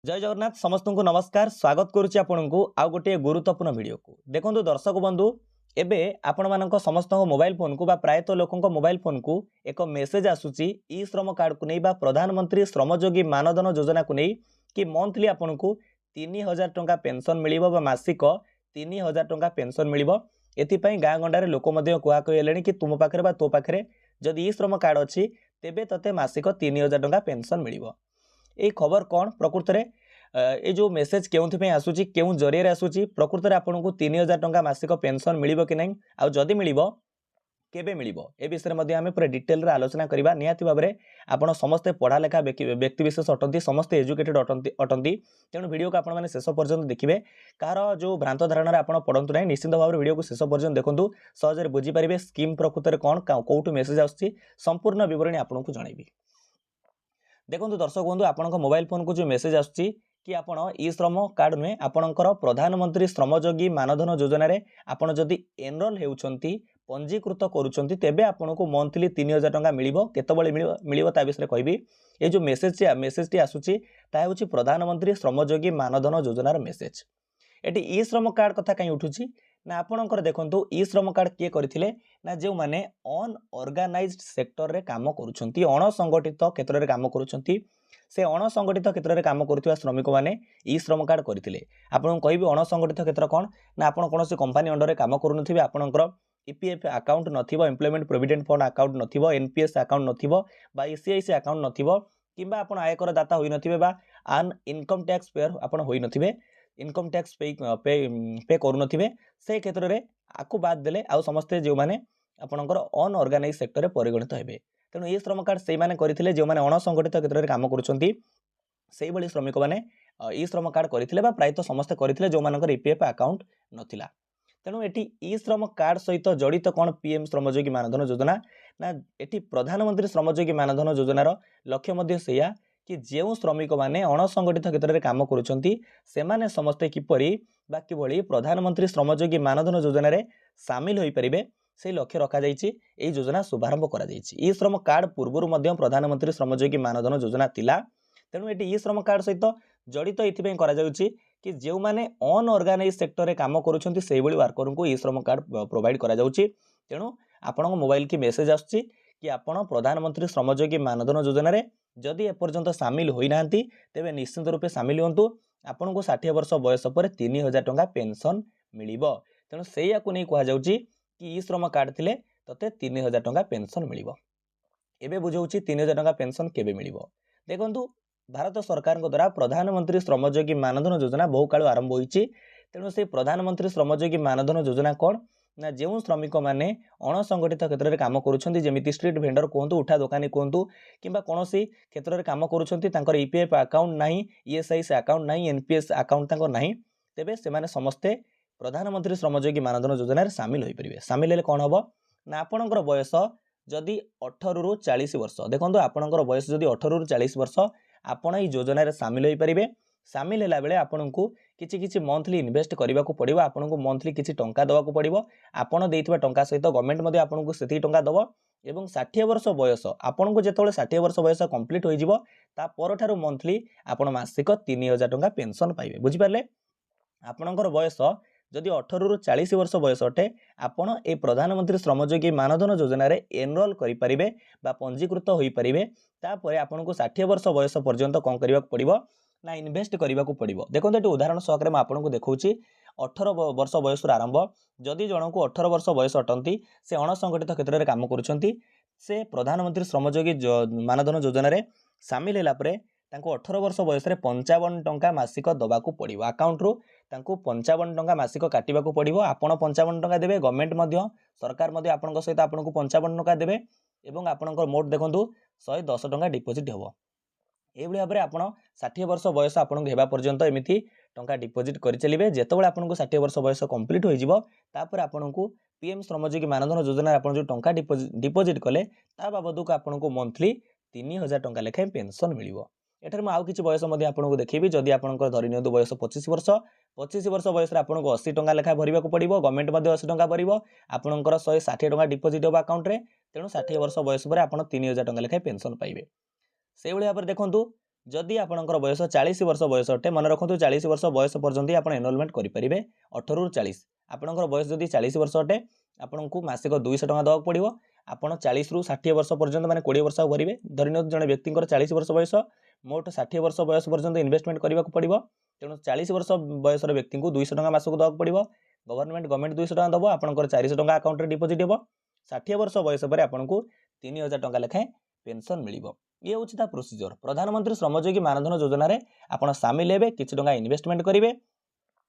जय जगन्नाथ समस्त को नमस्कार स्वागत करुच्ची आपको आउ गोटे गुरुत्वपूर्ण वीडियो को देखो दर्शक बंधु एबे आपण मानक समस्त मोबाइल फोन को प्रायतः लोकों मोबाइल फोन को एक मेसेज आसूची ई श्रम कार्ड को नहीं प्रधानमंत्री श्रमयोगी मानधन योजना को नहीं कि मंथली आपन को 3000 टंका पेंशन मिलिबो बा मासिक 3000 टंका पेंशन मिलिबो। एथिपाई गाँ गंडारे लोक कुआ कहले कि तुम पाखे तो पाखे जदि ई श्रम कार्ड अच्छी तेबे तते मासिक 3000 टंका पेंशन मिलिबो। ये खबर कौन प्रकृत में ये जो मेसेज के आसूची क्यों जरिए आसूची प्रकृत में आपको 3000 टंका मासिक पेंशन मिलिबो कि नहीं आउ जदि मिलिबो केबे मिलिबो ए विषय में आम पूरा डिटेल आलोचना करबा। निहाती भाव में आपन समस्ते पढ़ा लेखा व्यक्ति विशेष अटंती समस्ते एजुकेटेड अटंती तेणु वीडियो को आपण शेष पर्यंत देखिए कार जो भ्रांत धारणा आप पढ़ंतु ना निश्चित भाव में वीडियो को शेष पर्यंत देखूँ सहज बुझीपारे स्कीम प्रकृत में कौन कौटू मेसेज आसूची संपूर्ण विवरणी आपको जनइबी। देखो दर्शक बंधु आपन मोबाइल फोन को जो मेसेज आसूची कि आपण ई श्रम कार्ड नुहे आपणकर प्रधानमंत्री श्रमयोगी मानधन योजना रे आपण जदि एनरोल हेउछंती पंजीकृत करूछंती तेबे आपनको मंथली 3000 टंका मिलिबो। केतबळे मिलिबो ता विषय कहबी। ए जो मेसेज आसूची ता हेउची प्रधानमंत्री श्रमयोगी मानधन योजनार मेसेज। एटी ई श्रम कार्ड कथा कहीं उठुची ना आपणकर देखंतु ई श्रम कार्ड किए करथिले ना जो माने अनऑर्गेनाइज्ड सेक्टर रे काम करूछंती अणसंगठित क्षेत्र रे काम करूछंती से अणसंगठित क्षेत्र में काम करुवा श्रमिक मैंने ई श्रम कार्ड करते आपको कहबी अणसंगठित क्षेत्र कौन ना आप कौन कंपानी अंडर में काम करुवे आपंकर ईपीएफ अकाउंट नथिबो एम्प्लॉयमेंट प्रोविडेंट फंड अकाउंट नथिबो एनपीएस अकाउंट नथिबो बा ईसीआईसी अकाउंट नथिबो किंबा आपण आयकर दाता होई नथिबे बा आन इनकम टैक्स पेयर आपण होई नथिबे इनकम टैक्स पे करू नथिबे से क्षेत्र में आकु बाद देले आउ समस्ते जो माने आपणकर अनऑर्गेनाइज सेक्टर में परिगणित हेबे। तेणु ये श्रम कार्ड से करते जो मैंने अणसंगठित क्षेत्र में काम कर श्रमिक मैंने ई श्रम कार्ड करते प्रायतः समस्ते करते जो मान ईपीएफ अकाउंट नाला। तेणु ये ई श्रम कार्ड सहित जड़ित कौन पीएम श्रमयोगी मानधन योजना ना ये प्रधानमंत्री श्रमयोगी मानधन योजनार लक्ष्य से कि जो श्रमिक मैंने अणसंगठित क्षेत्र में काम कर समस्ते किपरि बा किभଳି प्रधानमंत्री श्रमयोगी मानधन योजना रे सामिल हो पारे से लक्ष्य रखा जाइए। योजना शुभारंभ करा जाइए। ई श्रम कार्ड पूर्वर मध्य प्रधानमंत्री श्रमयोगी मानधन योजना थिला। तेणु ये ई श्रम कार्ड सहित जड़ित ये करा जाउची कि जो माने अनऑर्गेनाइज सेक्टर रे काम करूछंती सेही भली वर्कर को ई श्रम कार्ड प्रोवाइड करा जाउची। तेणु आपन मोबाइल की मेसेज आछी कि आपण प्रधानमंत्री श्रमयोगी मानधन योजना रे जदि एपर्यंत सामिल होई नांती तेबे निश्चित रूपे सामिल होंतु। आपन को 60 वर्ष बयस पर 3000 टंका पेंशन मिलिबो। तेणु सेया को नै कहा जाउची कि ई श्रम कार्ड थिले तते 3000 टंका पेंशन मिलिबो। एबे बुझौची 3000 टंका पेंशन केबे मिलिबो। देखंतु भारत सरकार द्वारा प्रधानमंत्री श्रमयोगी मानधन योजना बहु काल आरंभ होईची। तेणु से प्रधानमंत्री श्रमयोगी मानधन योजना कौन ना जो श्रमिक मैंने अणसंगठित क्षेत्र में काम करुछंती जेमिति स्ट्रीट वेंडर कहतु उठा दुकानी कहतु किंबा कौन क्षेत्र में काम करुछंती तांकर ईपीएफ अकाउंट नहीं ईएसआईसी अकाउंट नहीं एनपीएस अकाउंट तांकर नहीं तेबे से माने समस्ते प्रधानमंत्री श्रमयोगी मानधन योजना सामिल हो पारे। सामिल हेले कौन हम ना आपणकर बयस जदि 18 रु 40 वर्ष देखो आपणकर बयस जदि 18 रु 40 वर्ष आपण ई योजना सामिल हो पारे। सामिल है बेले आपन को किछि मंथली इन्वेस्ट करने को पड़ो आपन को मंथली किछि टंका दवा को पड़ो आपन देइथिबा टंका सहित गवर्नमेंट मध्ये आपन को सेति टंका दबो एवं 60 वर्ष बयस आपन को जेतोले 60 वर्ष बयस कंप्लीट होई जिवो ता परठारु मंथली आपन मासिक 3000 टंका पेंशन पाइबे। बुझि पारले आपनकर बयस जदि 18 रु 40 वर्ष बयस अटे आपण ए प्रधानमंत्री श्रमयोगी मानधन योजना रे एनरोल करि परिबे बा पंजीकृत होई परिबे। तापर आपन को 60 वर्ष बयस पर्यंत कोन करिवा पड़िबो ना इन्वेस्ट करने को पड़ो। देखो ये उदाहरण सहकारे मैं आपको देखा 18 वर्ष बयस आरंभ जदि जन को 18 वर्ष बयस अटंती से अणसंगठित क्षेत्र में काम करुँच से प्रधानमंत्री श्रमयोगी मानधन योजना रे सामिल है 18 वर्ष बयस 55 टंका मासिक दबा को पड़ो अकाउंट रु 55 टंका मासिक काटा पड़ो। आपड़ 55 टंका देवे गवर्नमेंट सरकार आपण सहित आपको 55 टंका देवे और आपंकर मोट देखूँ 110 टंका डिपोजिट हम ये भाव में आप 60 वर्ष बयस आपको होगा पर्यंत एमती टंका डिपोजिट कर चलिए। जितेबाला आपको 60 वर्ष बयस कंप्लीट होपर आपन को पीएम श्रमयोगी मानधन योजना आप जो टंका डिपोजिट कले ता बाबद को आपको मंथली 3000 टंका लेखाएं पेंशन मिलिबो। एठार मैं आउ किछि बयस आपको देखी जदि आपंकर धरी नियंतु बयस 25 वर्ष बयस आपको 80 टंका लेखा भरवा को पड़ो गवर्नमेंट 80 टंका भर आपंकर 160 टंका डिपोजिट होगा अकाउंट रे। तेणु 60 वर्ष बयस पर आप 3000 टंका लेखाएं पेंशन पाइबे। से भाव में देखूँ जदि आपणकर बयस 40 वर्ष बयस अटे मन रखु 40 वर्ष बयस पर्यंत आप एनरोलमेंट करेंगे 18 ରୁ 40 आपणकर बयस जदि 40 वर्ष अटे आपन को मासिक 200 टका दवा पड़ो आपन 40 ରୁ 60 वर्ष पर्यंत माने 20 वर्ष करेंगे धरिन जड़े व्यक्ति 40 वर्ष बयस मोट 60 वर्ष बयस पर्यंत इन्वेस्टमेंट करने पड़ो तेणु 40 वर्ष बयस व्यक्ति को 200 टका मासक दवा पड़ो गवर्नमेंट 200 टका दब आपंकर 400 टका अकाउंट रे डिपोजिट हे 60 वर्ष बयस पर आपको 3000 टका लेखाएं पेंशन मिल ये हूँ ता प्रोसीजर प्रधानमंत्री श्रमयोगी मानधन योजना रे आपण सामिल हेबे किछि टका इन्वेस्टमेंट करेंगे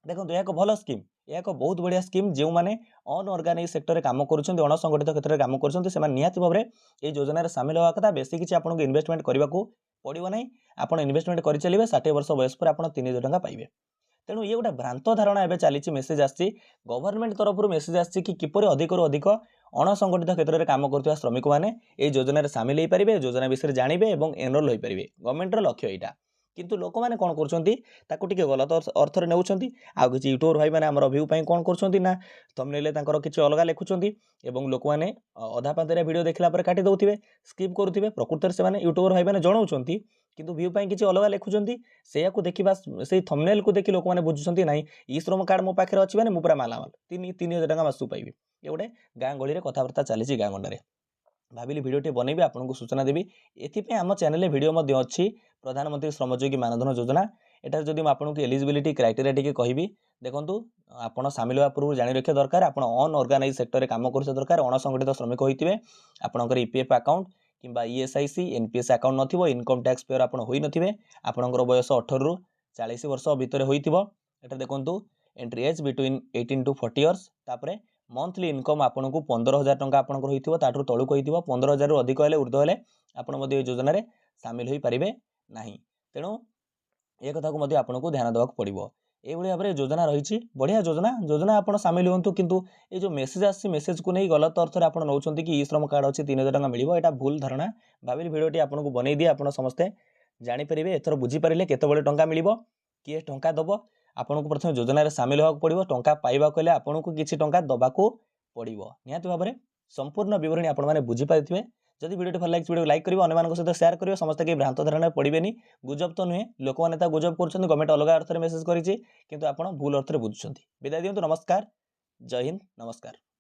देखो यह एक भल स्कीम यह एक बहुत बढ़िया स्कीम जो मैंने अनऑर्गेनाइज सेक्टर में काम करुँच अणसंगठित क्षेत्र में काम करुँच निहाती भाव में ये योजन सामिल होगा कथा बेसी किसी आपको इन्वेस्टमेंट करने को पड़ो ना आप इन्वेस्टमेंट कर चलिए 60 वर्ष बयस पर आप 3000 टका पाइबे तेणु ये गोटे भ्रांत धारणा एवं चली मेसेज आसी गवर्नमेंट तरफ मेसेज आसी कि किपर अधिक अधिक अणसंगठित क्षेत्र में काम कर श्रमिक मैंने ये योजन सामिल हो पारे योजना विषय जानवे और एनरोल हो पारे गवर्नमेंट लक्ष्य यहाँ किंतु लोक मैंने कौन कर गलत अर्थ में नौकरी आउ किसी यूट्यूबर भाई मैंने आम भ्यू कौन कर थंबनेल किसी अलग लिखुंट और लोक मैंने अधा पांतरिया वीडियो देखला काटी दौथे स्किप करुवे प्रकृत से यूट्यूबर भाई मैंने जनाऊँ किंतु भ्यू किसी अलग लिखुंट से देखा से थंबनेल को देखि लोक मैंने बुझुंट ना ई श्रम कार्ड मो पाखे अच्छी मैंने पूरा मालामाल 3000 टका मासू पाइबी ये गोटे गाँ गहली कथबार्ता चली गाँ गंडे भाविली भिडियोटे बनैबी आपको सूचना देवी एथिपाई आम चैनल वीडियो अच्छी प्रधानमंत्री श्रमयोगी मानधन योजना एटार जदि आपको एलिजिबिलिटी क्राइटेरिया टी कहि देखु आपड़ सामिल होगा पूर्व जाणी रखा दरकार आप अनऑर्गेनाइज सेक्टर में काम कर दरकार अणसंगठित श्रमिक होते आपंकर ईपीएफ अकाउंट किंबा ईएसआईसी एनपीएस अकाउंट नथिबो इनकम टैक्स पेयर आप होई नथिबे आपनकर बयस 18 ରୁ 40 वर्ष भितर होइतिबो एटा देखंतु entry age between 18 to 40 years तापरे मंथली इनकम आपनको 15000 टंका आपनकर होइतिबो ताठू तळुक होइतिबो 15000 ରୁ अधिक हेले ऊर्ध्व हेले आपण मध्ये योजना रे शामिल होई परिबे नाही तेणु ए कथा को मध्ये आपनको ध्यान देबाक पड़िबो ए भली भाबरे योजना रही बढ़िया योजना आप सामिल हूँ किंतु ये जो मेसेज आसी मेसेज को नहीं गलत अर्थ में आप नौकरी कि ई श्रम कार्ड अच्छी 3000 टका मिल यहाँ भूल धारणा भाविली भिडियोटी आपको बनई दिए आप समस्ते जानीपर एथर बुझीपारे केतबे टंका मिल किए टंका दब आपको प्रथम योजन सामिल होगा पड़ो टंका पाइबा कले आपको किसी टंका दबाक पड़ो निहाती भाव में संपूर्ण विवरणी आपने बुझीपारे जदि वीडियो भल लगे वीडियो लाइक करेंगे अन्य सहित शेयर करेंगे समस्त कहीं भ्रांत धारणा पड़े गुजब तो नुहे लोक मैंने गुजब कर गवर्नमेंट अलग अर्थ में मेसेज कर भूल अर्थ में बुझुंट विदाय दिंतु नमस्कार जय हिंद नमस्कार।